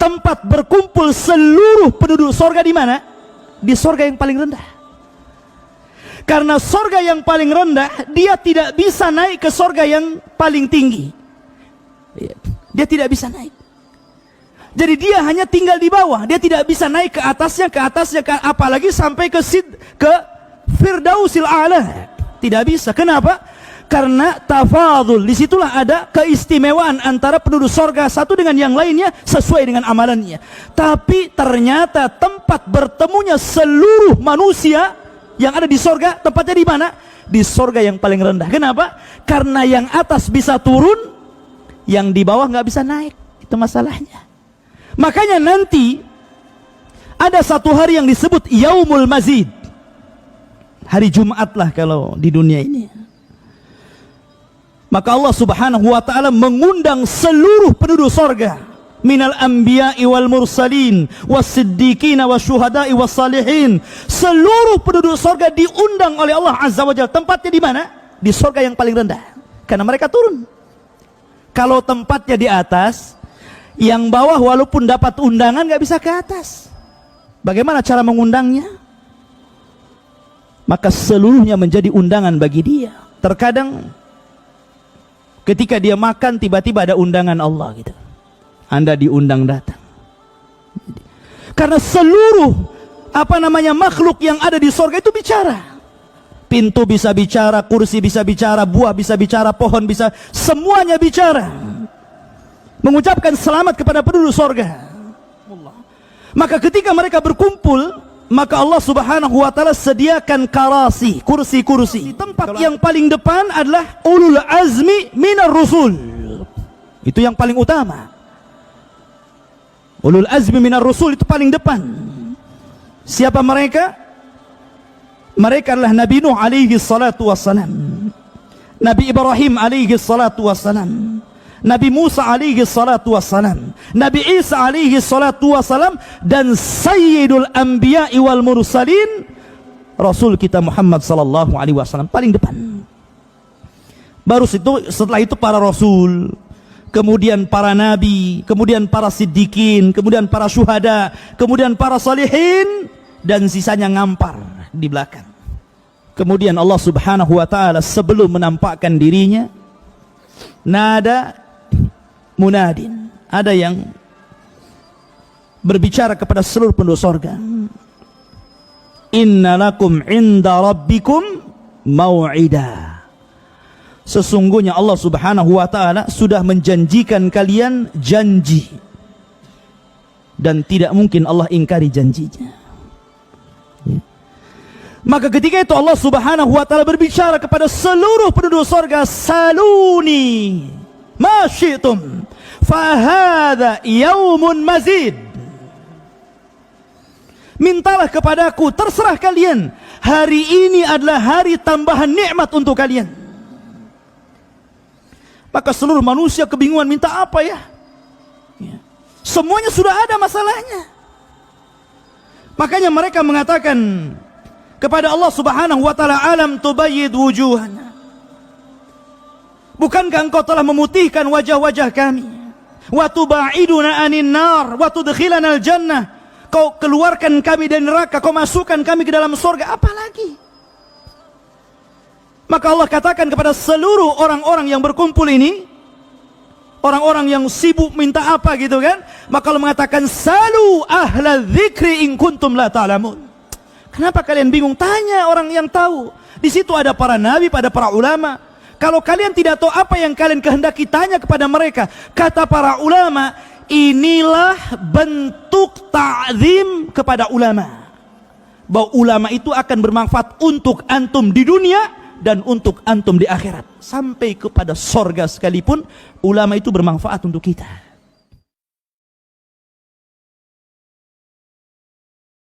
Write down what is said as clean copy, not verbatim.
tempat berkumpul seluruh penduduk sorga di mana? Di sorga yang paling rendah. Karena sorga yang paling rendah, dia tidak bisa naik ke sorga yang paling tinggi. Dia tidak bisa naik. Jadi dia hanya tinggal di bawah. Dia tidak bisa naik ke atasnya, apalagi sampai ke Firdausil A'la. Tidak bisa. Kenapa? Karena tafadul. Disitulah ada keistimewaan antara penduduk sorga satu dengan yang lainnya sesuai dengan amalannya. Tapi ternyata tempat bertemunya seluruh manusia yang ada di sorga, tempatnya di mana? Di sorga yang paling rendah. Kenapa? Karena yang atas bisa turun, yang di bawah nggak bisa naik. Itu masalahnya. Makanya nanti ada satu hari yang disebut Yaumul Mazid. Hari Jumat lah kalau di dunia ini. Maka Allah Subhanahu wa ta'ala mengundang seluruh penduduk sorga, minal anbiya'i wal mursalin was-siddiqina wasyuhada'i was-salihin. Seluruh penduduk sorga diundang oleh Allah Azza wa Jalla. Tempatnya di mana? Di sorga yang paling rendah. Karena mereka turun. Kalau tempatnya di atas, yang bawah walaupun dapat undangan nggak bisa ke atas. Bagaimana cara mengundangnya? Maka seluruhnya menjadi undangan bagi dia. Terkadang ketika dia makan tiba-tiba ada undangan Allah gitu. Anda diundang datang. Karena seluruh makhluk yang ada di sorga itu bicara. Pintu bisa bicara, kursi bisa bicara, buah bisa bicara, pohon bisa, semuanya bicara. Mengucapkan selamat kepada penduduk sorga. Maka ketika mereka berkumpul, maka Allah Subhanahu wa ta'ala sediakan karasi, kursi-kursi. Tempat yang paling depan adalah ulul azmi minar rusul. Itu yang paling utama. Ulul azmi minar rusul itu paling depan. Siapa mereka? Mereka adalah Nabi Nuh alaihi salatu wassalam, Nabi Ibrahim alaihi salatu wassalam, Nabi Musa alaihi salatu wassalam, Nabi Isa alaihi salatu wassalam, dan Sayyidul Anbiya'i wal Mursalin, Rasul kita Muhammad sallallahu alaihi wasallam paling depan. Baru setelah itu para Rasul, kemudian para Nabi, kemudian para Siddiqin, kemudian para Syuhada, kemudian para Salihin, dan sisanya ngampar di belakang. Kemudian Allah Subhanahu wa ta'ala sebelum menampakkan dirinya, nada munadin, ada yang berbicara kepada seluruh penduduk sorga. Inna lakum inda rabbikum mau'ida. Sesungguhnya Allah Subhanahu wa ta'ala sudah menjanjikan kalian janji, dan tidak mungkin Allah ingkari janjinya. Maka ketika itu Allah Subhanahu wa ta'ala berbicara kepada seluruh penduduk sorga, saluni ma syi'tum fahadha yaumun mazid. Mintalah kepadaku, terserah kalian, hari ini adalah hari tambahan nikmat untuk kalian. Maka seluruh manusia kebingungan, minta apa ya? Semuanya sudah ada masalahnya. Makanya mereka mengatakan kepada Allah Subhanahu wa ta'ala, alam tubayyid wujuhana, bukankah engkau telah memutihkan wajah-wajah kami, wa tubaiduna anin nar wa tudkhilana al jannah, kau keluarkan kami dari neraka, kau masukkan kami ke dalam surga, apa lagi? Maka Allah katakan kepada seluruh orang-orang yang berkumpul ini, orang-orang yang sibuk minta apa gitu kan, maka Allah mengatakan, salu ahla dzikri in kuntum la ta'lamun. Kenapa kalian bingung? Tanya orang yang tahu. Di situ ada para nabi, ada para ulama. Kalau kalian tidak tahu apa yang kalian kehendaki, tanya kepada mereka. Kata para ulama, inilah bentuk ta'zim kepada ulama. Bahwa ulama itu akan bermanfaat untuk antum di dunia dan untuk antum di akhirat. Sampai kepada sorga sekalipun, ulama itu bermanfaat untuk kita.